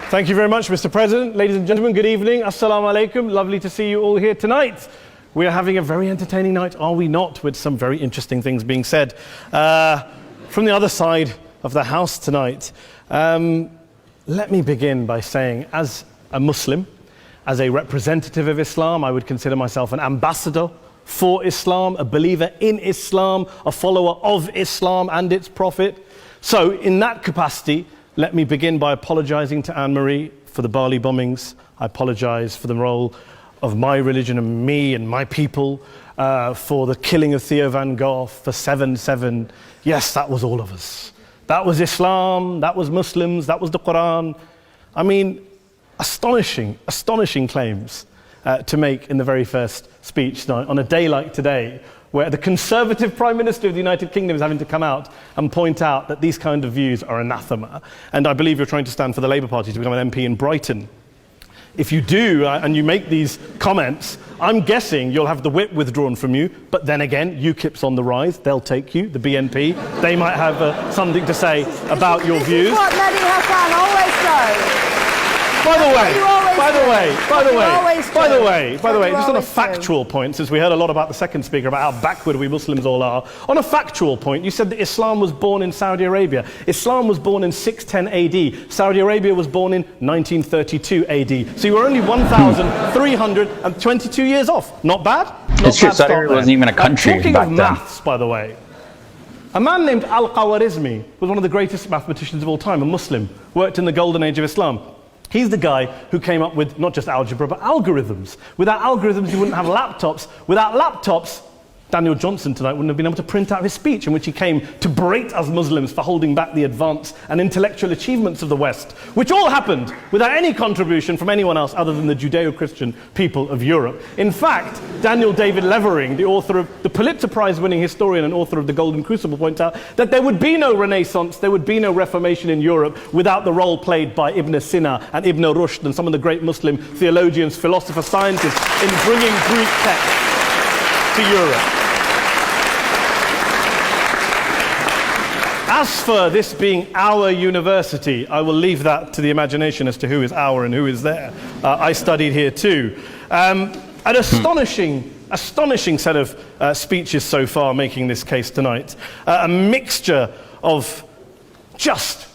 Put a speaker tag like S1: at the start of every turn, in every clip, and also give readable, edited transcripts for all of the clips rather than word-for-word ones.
S1: Thank you very much, Mr. President. Ladies and gentlemen, good evening. Assalamu alaikum. Lovely to see you all here tonight. We are having a very entertaining night, are we not? With some very interesting things being said from the other side of the house tonight. Let me begin by saying, as a Muslim, as a representative of Islam, I would consider myself an ambassador for Islam, a believer in Islam, a follower of Islam and its Prophet. So in that capacity, let me begin by apologizing to Anne-Marie for the Bali bombings. I apologize for the role of my religion and me and my people, for the killing of Theo van Gogh, for 7/7. Yes, that was all of us. That was Islam, that was Muslims, that was the Quran. I mean, astonishing claims to make in the very first speech tonight on a day like today, where the Conservative Prime Minister of the United Kingdom is having to come out and point out that these kind of views are anathema. And I believe you're trying to stand for the Labour Party to become an MP in Brighton. If you do, and you make these comments, I'm guessing you'll have the whip withdrawn from you, but then again, UKIP's on the rise, they'll take you, the BNP, they might have something to say about your views.
S2: This is what Mehdi Hasan always does.
S1: By the way, just on a factual point, since we heard a lot about the second speaker, about how backward we Muslims all are, on a factual point, you said that Islam was born in Saudi Arabia. Islam was born in 610 AD. Saudi Arabia was born in 1932 AD. So you were only 1,322 years off. Not bad?
S3: It's true, Saudi Arabia wasn't even a country back then.
S1: Talking of maths, by the way, a man named Al-Khawarizmi was one of the greatest mathematicians of all time, a Muslim, worked in the golden age of Islam. He's the guy who came up with not just algebra, but algorithms. Without algorithms, you wouldn't have laptops. Without laptops, Daniel Johnson tonight wouldn't have been able to print out his speech in which he came to berate us Muslims for holding back the advance and intellectual achievements of the West, which all happened without any contribution from anyone else other than the Judeo-Christian people of Europe. In fact, Daniel David Levering, the author of the Pulitzer Prize-winning historian and author of The Golden Crucible, points out that there would be no Renaissance, there would be no Reformation in Europe without the role played by Ibn Sina and Ibn Rushd and some of the great Muslim theologians, philosophers, scientists in bringing Greek texts to Europe. As for this being our university, I will leave that to the imagination as to who is our and who is there. I studied here too. An astonishing set of speeches so far making this case tonight. A mixture of just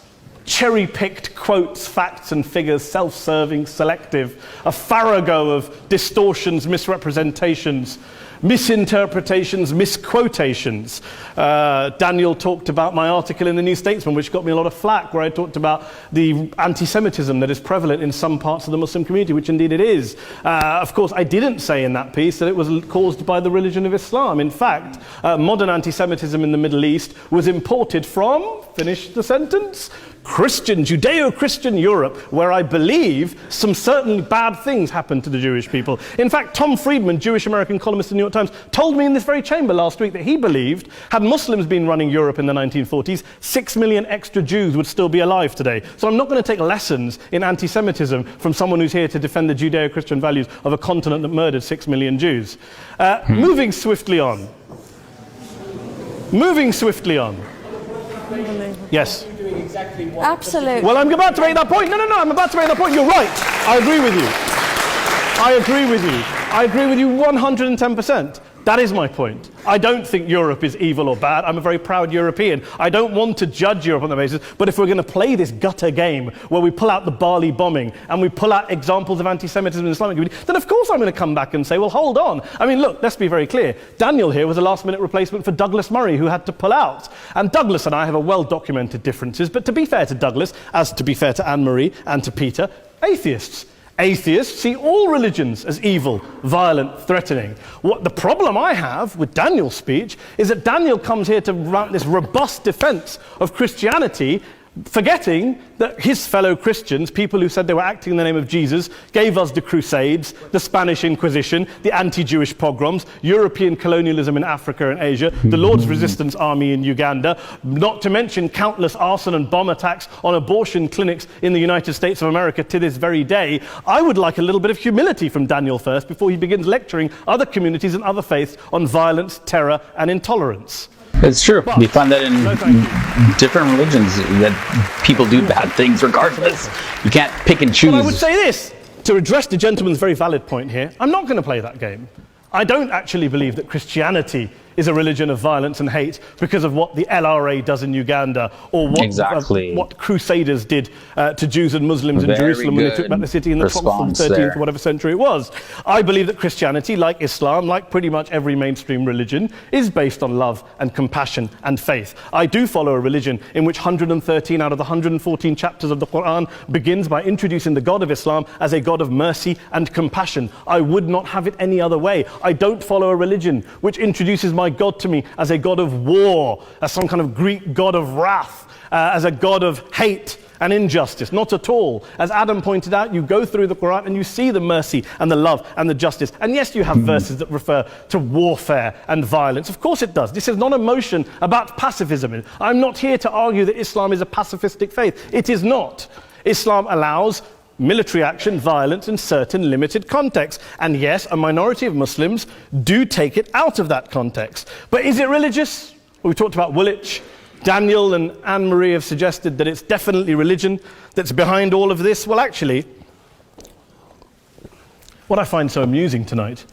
S1: cherry-picked quotes, facts and figures, self-serving, selective, a farrago of distortions, misrepresentations, misinterpretations, misquotations. Daniel talked about my article in the New Statesman, which got me a lot of flack, where I talked about the anti-Semitism that is prevalent in some parts of the Muslim community, which indeed it is. Of course, I didn't say in that piece that it was caused by the religion of Islam. In fact, modern anti-Semitism in the Middle East was imported from, finish the sentence, Christian, Judeo-Christian Europe, where I believe some certainly bad things happened to the Jewish people. In fact, Tom Friedman, Jewish-American columnist in the New York Times, told me in this very chamber last week that he believed, had Muslims been running Europe in the 1940s, 6 million extra Jews would still be alive today. So I'm not going to take lessons in anti-Semitism from someone who's here to defend the Judeo-Christian values of a continent that murdered 6 million Jews. Moving swiftly on. Yes.
S2: Absolutely.
S1: Well, I'm about to make that point. No, I'm about to make that point. You're right. I agree with you 110%. That is my point. I don't think Europe is evil or bad. I'm a very proud European. I don't want to judge Europe on that basis, but if we're going to play this gutter game where we pull out the Bali bombing and we pull out examples of anti-Semitism in the Islamic community, then of course I'm going to come back and say, well, hold on. I mean, look, let's be very clear. Daniel here was a last-minute replacement for Douglas Murray, who had to pull out. And Douglas and I have a well-documented differences, but to be fair to Douglas, as to be fair to Anne-Marie and to Peter, atheists. Atheists see all religions as evil, violent, threatening. What the problem I have with Daniel's speech is that Daniel comes here to run this robust defense of Christianity, forgetting that his fellow Christians, people who said they were acting in the name of Jesus, gave us the Crusades, the Spanish Inquisition, the anti-Jewish pogroms, European colonialism in Africa and Asia, the Lord's Resistance Army in Uganda, not to mention countless arson and bomb attacks on abortion clinics in the United States of America to this very day. I would like a little bit of humility from Daniel first before he begins lecturing other communities and other faiths on violence, terror and intolerance.
S3: It's true.
S1: But-
S3: We find that in
S1: No, thank you.
S3: different religions that people do bad things regardless. You can't pick and choose.
S1: But I would say this, to address the gentleman's very valid point here, I'm not going to play that game. I don't actually believe that Christianity is a religion of violence and hate because of what the LRA does in Uganda or what Crusaders did to Jews and Muslims in
S3: Very
S1: Jerusalem when they took
S3: good
S1: back the city in the 12th or 13th
S3: there.
S1: or whatever century it was. I believe that Christianity, like Islam, like pretty much every mainstream religion, is based on love and compassion and faith. I do follow a religion in which 113 out of the 114 chapters of the Quran begins by introducing the God of Islam as a God of mercy and compassion. I would not have it any other way. I don't follow a religion which introduces my God to me as a God of war, as some kind of Greek God of wrath, as a God of hate and injustice. Not at all. As Adam pointed out, you go through the Quran and you see the mercy and the love and the justice. And yes, you have verses that refer to warfare and violence. Of course it does. This is not a motion about pacifism. I'm not here to argue that Islam is a pacifistic faith. It is not. Islam allows military action, violence in certain limited contexts. And yes, a minority of Muslims do take it out of that context. But is it religious? We talked about Woolwich. Daniel and Anne-Marie have suggested that it's definitely religion that's behind all of this. Well, actually, what I find so amusing tonight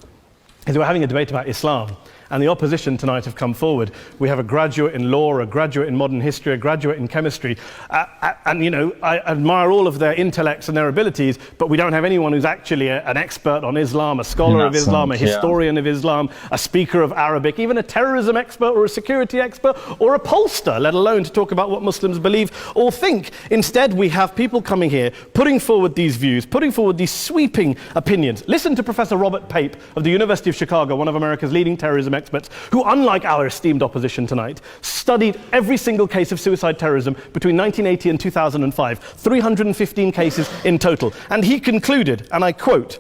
S1: is we're having a debate about Islam. And the opposition tonight have come forward. We have a graduate in law, a graduate in modern history, a graduate in chemistry. And, you know, I admire all of their intellects and their abilities, but we don't have anyone who's actually an expert on Islam, a scholar of Islam, a historian of Islam, a speaker of Arabic, even a terrorism expert or a security expert or a pollster, let alone to talk about what Muslims believe or think. Instead, we have people coming here, putting forward these views, putting forward these sweeping opinions. Listen to Professor Robert Pape of the University of Chicago, one of America's leading terrorism experts, who, unlike our esteemed opposition tonight, studied every single case of suicide terrorism between 1980 and 2005, 315 cases in total. And he concluded, and I quote,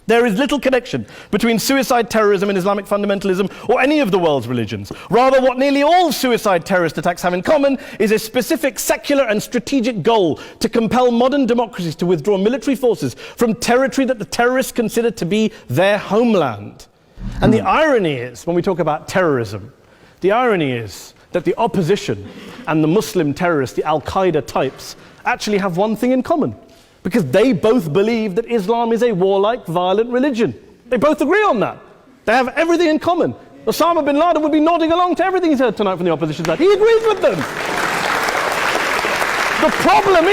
S1: "There is little connection between suicide terrorism and Islamic fundamentalism or any of the world's religions. Rather, what nearly all suicide terrorist attacks have in common is a specific secular and strategic goal to compel modern democracies to withdraw military forces from territory that the terrorists consider to be their homeland." And the irony is, when we talk about terrorism, the irony is that the opposition and the Muslim terrorists, the Al-Qaeda types, actually have one thing in common. Because they both believe that Islam is a warlike, violent religion. They both agree on that. They have everything in common. Osama bin Laden would be nodding along to everything he's heard tonight from the opposition side. He agrees with them. The problem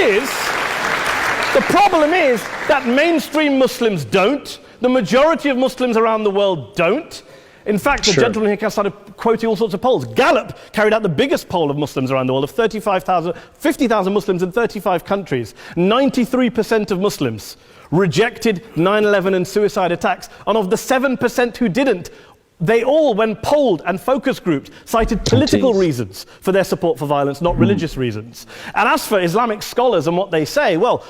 S1: is that mainstream Muslims don't. The majority of Muslims around the world don't. In fact, the gentleman here started quoting all sorts of polls. Gallup carried out the biggest poll of Muslims around the world, of 50,000 Muslims in 35 countries. 93% of Muslims rejected 9/11 and suicide attacks. And of the 7% who didn't, they all, when polled and focus grouped, cited political reasons for their support for violence, not religious reasons. And as for Islamic scholars and what they say, well,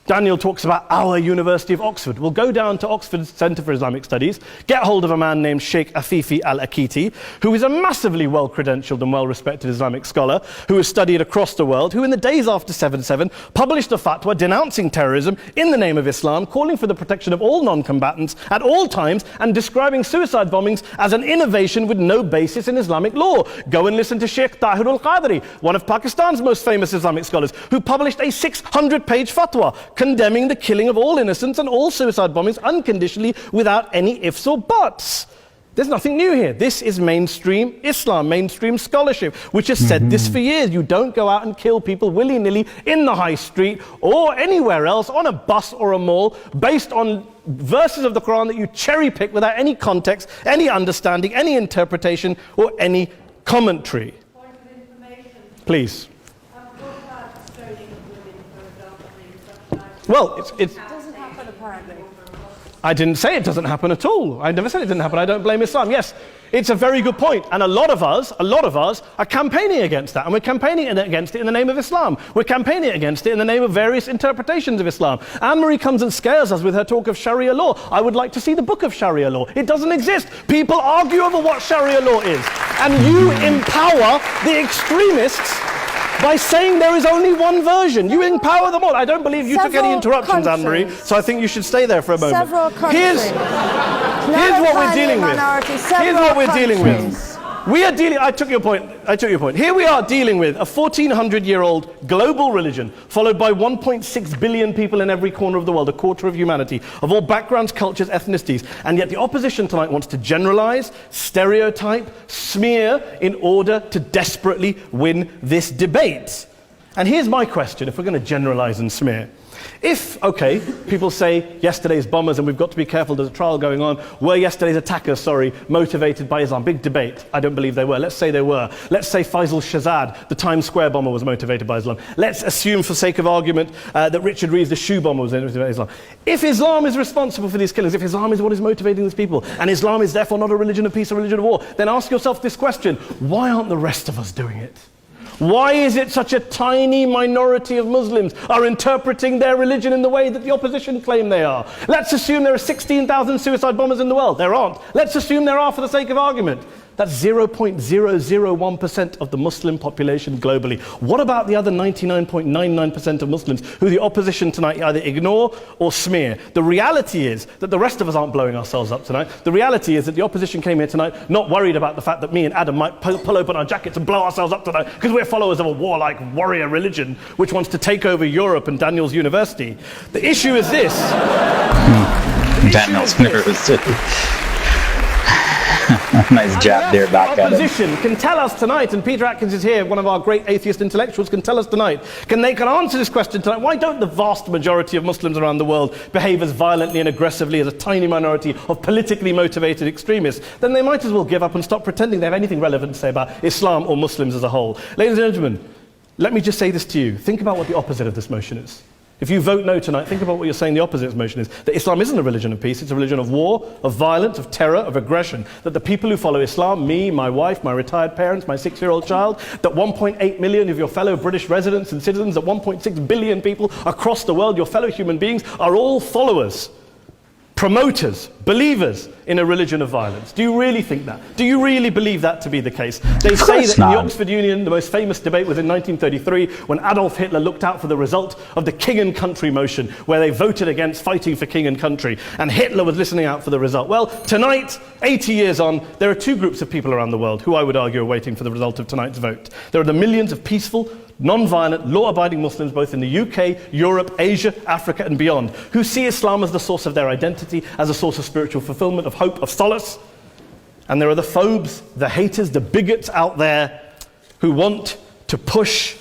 S1: Daniel talks about our University of Oxford. We'll go down to Oxford Centre for Islamic Studies, get hold of a man named Sheikh Afifi Al-Akiti, who is a massively well-credentialed and well-respected Islamic scholar, who has studied across the world, who in the days after 7/7 published a fatwa denouncing terrorism in the name of Islam, calling for the protection of all non-combatants at all times, and describing suicide bombings as an innovation with no basis in Islamic law. Go and listen to Sheikh Tahir al-Qadri, one of Pakistan's most famous Islamic scholars, who published a 600-page fatwa condemning the killing of all innocents and all suicide bombings unconditionally without any ifs or buts. There's nothing new here. This is mainstream Islam, mainstream scholarship, which has said this for years. You don't go out and kill people willy-nilly in the high street or anywhere else on a bus or a mall based on verses of the Quran that you cherry-pick without any context, any understanding, any interpretation, or any commentary.
S4: Point of information.
S1: Please.
S4: What about stoning of women, for example, in such life?
S1: Well, it's
S2: It doesn't happen apparently.
S1: I didn't say it doesn't happen at all. I never said it didn't happen. I don't blame Islam. Yes, it's a very good point. And a lot of us are campaigning against that. And we're campaigning against it in the name of Islam. We're campaigning against it in the name of various interpretations of Islam. Anne-Marie comes and scares us with her talk of Sharia law. I would like to see the book of Sharia law. It doesn't exist. People argue over what Sharia law is. And you empower the extremists by saying there is only one version. You empower them all. I don't believe you took any interruptions, Anne-Marie, so I think you should stay there for a moment.
S2: Several countries.
S1: Here's what we're dealing with. Here's what we're dealing with. We are dealing, I took your point. Here we are dealing with a 1400-year-old global religion followed by 1.6 billion people in every corner of the world, a quarter of humanity, of all backgrounds, cultures, ethnicities. And yet the opposition tonight wants to generalize, stereotype, smear in order to desperately win this debate. And here's my question, if we're going to generalize and smear. If, okay, people say yesterday's bombers, and we've got to be careful, there's a trial going on, were yesterday's attackers, motivated by Islam? Big debate. I don't believe they were. Let's say they were. Let's say Faisal Shahzad, the Times Square bomber, was motivated by Islam. Let's assume, for sake of argument, that Richard Reeves, the shoe bomber, was motivated by Islam. If Islam is responsible for these killings, if Islam is what is motivating these people, and Islam is therefore not a religion of peace, a religion of war, then ask yourself this question: why aren't the rest of us doing it? Why is it such a tiny minority of Muslims are interpreting their religion in the way that the opposition claim they are? Let's assume there are 16,000 suicide bombers in the world. There aren't. Let's assume there are for the sake of argument. That's 0.001% of the Muslim population globally. What about the other 99.99% of Muslims who the opposition tonight either ignore or smear? The reality is that the rest of us aren't blowing ourselves up tonight. The reality is that the opposition came here tonight not worried about the fact that me and Adam might pull open our jackets and blow ourselves up tonight because we're followers of a warlike warrior religion which wants to take over Europe and Daniel's university. The issue is this.
S3: Daniel's university. Nice jab there back at him.
S1: Opposition can tell us tonight, and Peter Atkins is here, one of our great atheist intellectuals, can tell us tonight, can answer this question tonight: why don't the vast majority of Muslims around the world behave as violently and aggressively as a tiny minority of politically motivated extremists? Then they might as well give up and stop pretending they have anything relevant to say about Islam or Muslims as a whole. Ladies and gentlemen, let me just say this to you. Think about what the opposite of this motion is. If you vote no tonight, think about what you're saying the opposite of this motion is. That Islam isn't a religion of peace, it's a religion of war, of violence, of terror, of aggression. That the people who follow Islam, me, my wife, my retired parents, my 6-year-old child, that 1.8 million of your fellow British residents and citizens, that 1.6 billion people across the world, your fellow human beings, are all followers, promoters, believers in a religion of violence. Do you really think that? Do you really believe that to be the case? They say that in the Oxford Union, the most famous debate was in 1933 when Adolf Hitler looked out for the result of the King and Country motion, where they voted against fighting for king and country, and Hitler was listening out for the result. Well, tonight, 80 years on, there are two groups of people around the world who I would argue are waiting for the result of tonight's vote. There are the millions of peaceful, non-violent, law-abiding Muslims both in the UK, Europe, Asia, Africa and beyond, who see Islam as the source of their identity, as a source of spiritual fulfillment, of hope, of solace. And there are the phobes, the haters, the bigots out there who want to push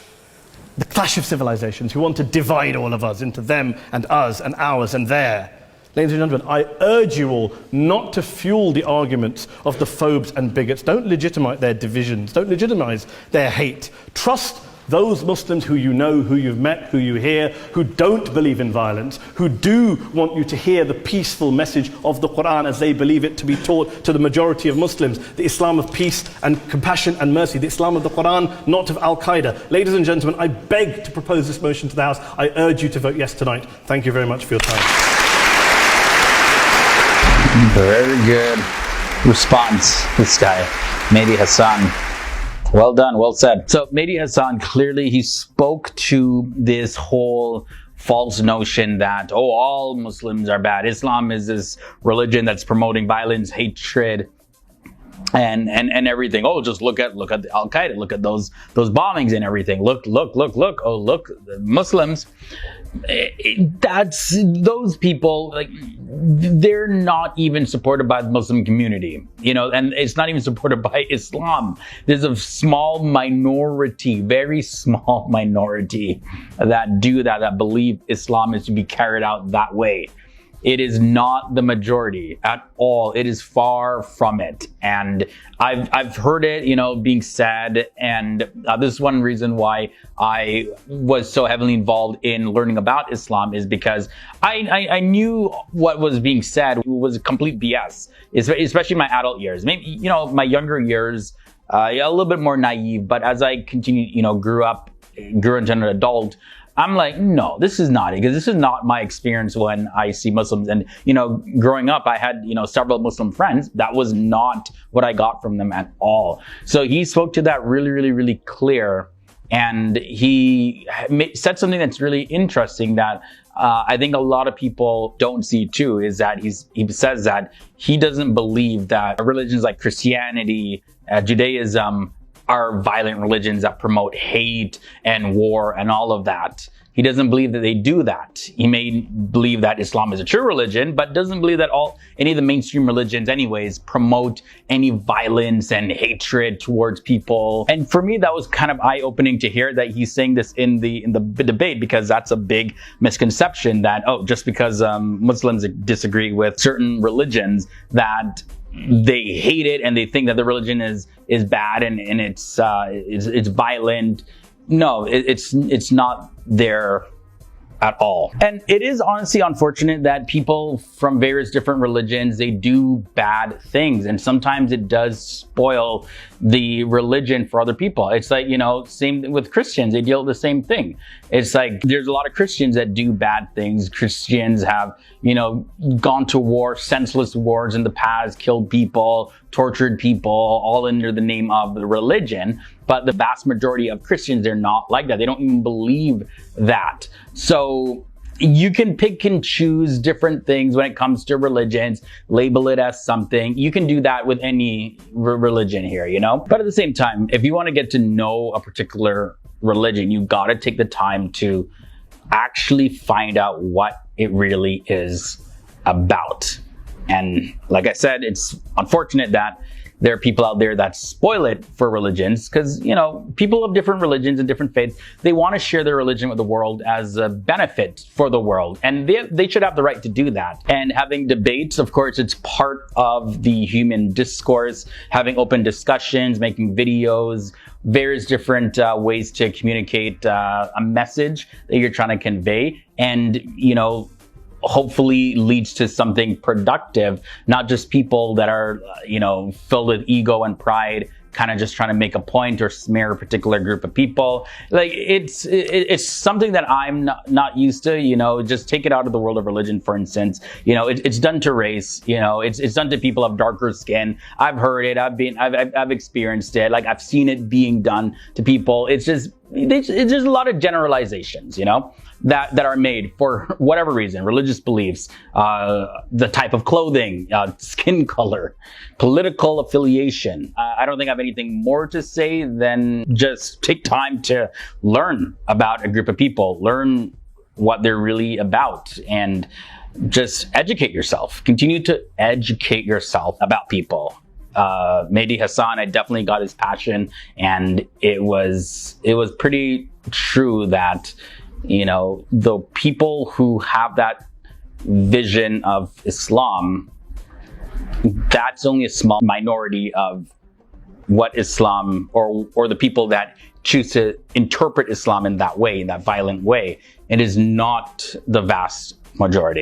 S1: the clash of civilizations, who want to divide all of us into them and us and ours and their. Ladies and gentlemen, I urge you all not to fuel the arguments of the phobes and bigots. Don't legitimize their divisions. Don't legitimize their hate. Trust those Muslims who you know, who you've met, who you hear, who don't believe in violence, who do want you to hear the peaceful message of the Quran as they believe it to be taught to the majority of Muslims, the Islam of peace and compassion and mercy, the Islam of the Quran, not of Al-Qaeda. Ladies and gentlemen, I beg to propose this motion to the House. I urge you to vote yes tonight. Thank you very much for your time.
S3: Very good response, this guy, Mehdi Hasan. Well done, well said. So Mehdi Hasan, clearly he spoke to this whole false notion that, oh, all Muslims are bad. Islam is this religion that's promoting violence, hatred, and everything. Oh, just look at the Al-Qaeda, look at those bombings and everything. Look. Oh, look, the Muslims. That's those people, like, they're not even supported by the Muslim community, and it's not even supported by Islam. There's a small minority, very small minority that do that believe Islam is to be carried out that way. It is not the majority at all. It is far from it. And I've heard it, being said. And this is one reason why I was so heavily involved in learning about Islam, is because I knew what was being said was complete BS, especially in my adult years. Maybe, my younger years, a little bit more naive. But as I continued, grew into an adult, I'm like, no, this is not it, because this is not my experience when I see Muslims. And, growing up, I had, several Muslim friends. That was not what I got from them at all. So he spoke to that really, really, really clear. And he said something that's really interesting that I think a lot of people don't see too, is that he says that he doesn't believe that religions like Christianity Judaism are violent religions that promote hate and war and all of that. He doesn't believe that they do that. He may believe that Islam is a true religion, but doesn't believe that any of the mainstream religions anyways promote any violence and hatred towards people. And for me, that was kind of eye-opening to hear that he's saying this in the debate, because that's a big misconception that, oh, just because Muslims disagree with certain religions, that they hate it and they think that the religion is bad and it's violent. No, it's not there at all. And it is honestly unfortunate that people from various different religions, they do bad things, and sometimes it does spoil the religion for other people. It's like, you know, same with Christians, they deal with the same thing. It's like there's a lot of Christians that do bad things. Christians have, you know, gone to war, senseless wars in the past, killed people, tortured people, all under the name of the religion. But the vast majority of Christians, they're not like that. They don't even believe that. So you can pick and choose different things when it comes to religions, label it as something. You can do that with any religion here, you know? But at the same time, if you want to get to know a particular religion, you got to take the time to actually find out what it really is about. And like I said, it's unfortunate that there are people out there that spoil it for religions, because, you know, people of different religions and different faiths, they want to share their religion with the world as a benefit for the world. And they should have the right to do that. And having debates, of course, it's part of the human discourse, having open discussions, making videos, various different ways to communicate a message that you're trying to convey. And, you know, hopefully leads to something productive, not just people that are, you know, filled with ego and pride, kind of just trying to make a point or smear a particular group of people. Like it's something that I'm not used to, you know. Just take it out of the world of religion, for instance. You know, it's done to race, you know, it's done to people of darker skin. I've heard it, I've experienced it, like I've seen it being done to people. It's just a lot of generalizations, you know, that are made for whatever reason, religious beliefs, the type of clothing, skin color, political affiliation. I don't think I have anything more to say than just take time to learn about a group of people, learn what they're really about, and just educate yourself. Continue to educate yourself about people. Mehdi Hasan, I definitely got his passion, and it was pretty true that, you know, the people who have that vision of Islam, that's only a small minority of what Islam, or the people that choose to interpret Islam in that way, in that violent way. It is not the vast majority.